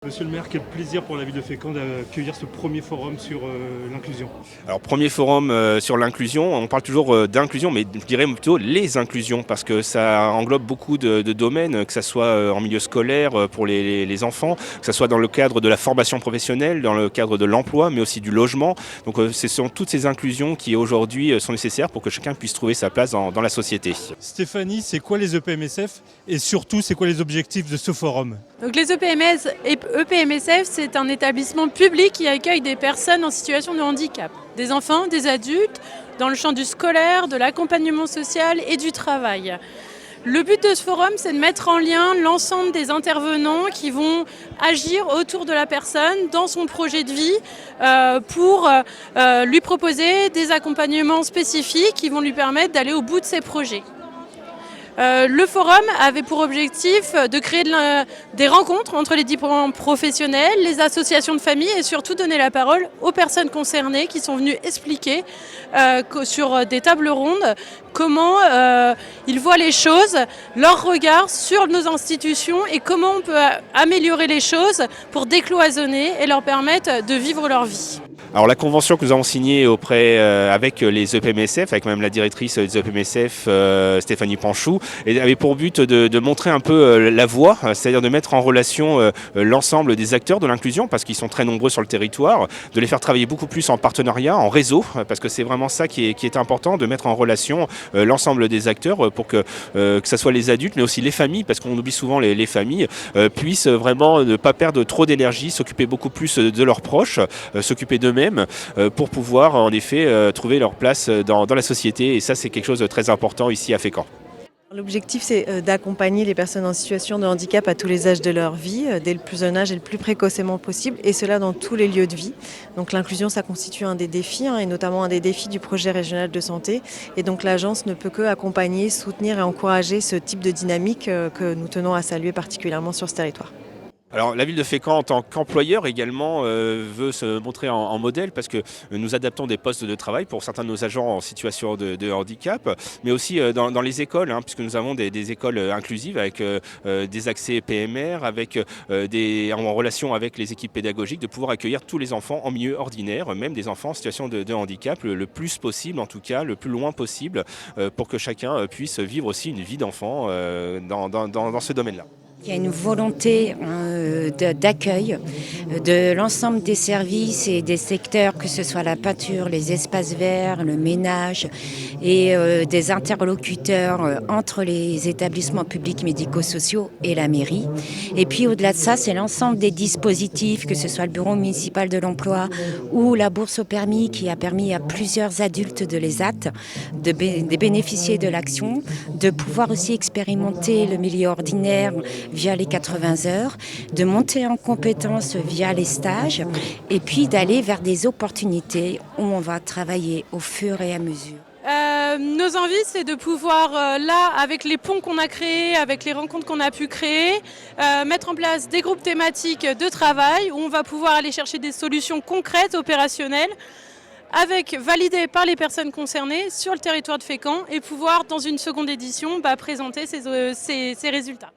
Monsieur le maire, quel plaisir pour la ville de Fécamp d'accueillir ce premier forum sur l'inclusion. Alors premier forum sur l'inclusion, on parle toujours d'inclusion, mais je dirais plutôt les inclusions, parce que ça englobe beaucoup de domaines, que ce soit en milieu scolaire pour les enfants, que ce soit dans le cadre de la formation professionnelle, dans le cadre de l'emploi, mais aussi du logement. Donc ce sont toutes ces inclusions qui aujourd'hui sont nécessaires pour que chacun puisse trouver sa place dans la société. Stéphanie, c'est quoi les EPMSF et surtout c'est quoi les objectifs de ce forum? Donc les EPMSF, c'est un établissement public qui accueille des personnes en situation de handicap, des enfants, des adultes, dans le champ du scolaire, de l'accompagnement social et du travail. Le but de ce forum, c'est de mettre en lien l'ensemble des intervenants qui vont agir autour de la personne dans son projet de vie pour lui proposer des accompagnements spécifiques qui vont lui permettre d'aller au bout de ses projets. Le forum avait pour objectif de créer des rencontres entre les différents professionnels, les associations de famille et surtout donner la parole aux personnes concernées qui sont venues expliquer sur des tables rondes comment ils voient les choses, leur regard sur nos institutions et comment on peut améliorer les choses pour décloisonner et leur permettre de vivre leur vie. Alors la convention que nous avons signée avec les EPMSF, avec même la directrice des EPMSF, Stéphanie Panchou, avait pour but de montrer un peu la voie, c'est-à-dire de mettre en relation l'ensemble des acteurs de l'inclusion, parce qu'ils sont très nombreux sur le territoire, de les faire travailler beaucoup plus en partenariat, en réseau, parce que c'est vraiment ça qui est important, de mettre en relation l'ensemble des acteurs pour que ce soit les adultes, mais aussi les familles, parce qu'on oublie souvent les familles, puissent vraiment ne pas perdre trop d'énergie, s'occuper beaucoup plus de leurs proches, s'occuper d'eux-mêmes, pour pouvoir en effet trouver leur place dans la société. Et ça, c'est quelque chose de très important ici à Fécamp. L'objectif, c'est d'accompagner les personnes en situation de handicap à tous les âges de leur vie, dès le plus jeune âge et le plus précocement possible, et cela dans tous les lieux de vie. Donc l'inclusion, ça constitue un des défis, et notamment un des défis du projet régional de santé. Et donc l'agence ne peut que accompagner, soutenir et encourager ce type de dynamique que nous tenons à saluer particulièrement sur ce territoire. Alors la ville de Fécamp en tant qu'employeur également veut se montrer en modèle, parce que nous adaptons des postes de travail pour certains de nos agents en situation de handicap, mais aussi dans les écoles, puisque nous avons des écoles inclusives avec des accès PMR, avec en relation avec les équipes pédagogiques, de pouvoir accueillir tous les enfants en milieu ordinaire, même des enfants en situation de handicap, le plus possible en tout cas, le plus loin possible, pour que chacun puisse vivre aussi une vie d'enfant dans ce domaine-là. Il y a une volonté d'accueil de l'ensemble des services et des secteurs, que ce soit la peinture, les espaces verts, le ménage, et des interlocuteurs entre les établissements publics médico-sociaux et la mairie. Et puis au-delà de ça, c'est l'ensemble des dispositifs, que ce soit le bureau municipal de l'emploi ou la bourse au permis, qui a permis à plusieurs adultes de l'ESAT de bénéficier de l'action, de pouvoir aussi expérimenter le milieu ordinaire via les 80 heures, de monter en compétences via les stages, et puis d'aller vers des opportunités où on va travailler au fur et à mesure. Nos envies, c'est de pouvoir, là, avec les ponts qu'on a créés, avec les rencontres qu'on a pu créer, mettre en place des groupes thématiques de travail où on va pouvoir aller chercher des solutions concrètes, opérationnelles, validées par les personnes concernées sur le territoire de Fécamp, et pouvoir, dans une seconde édition, présenter ces résultats.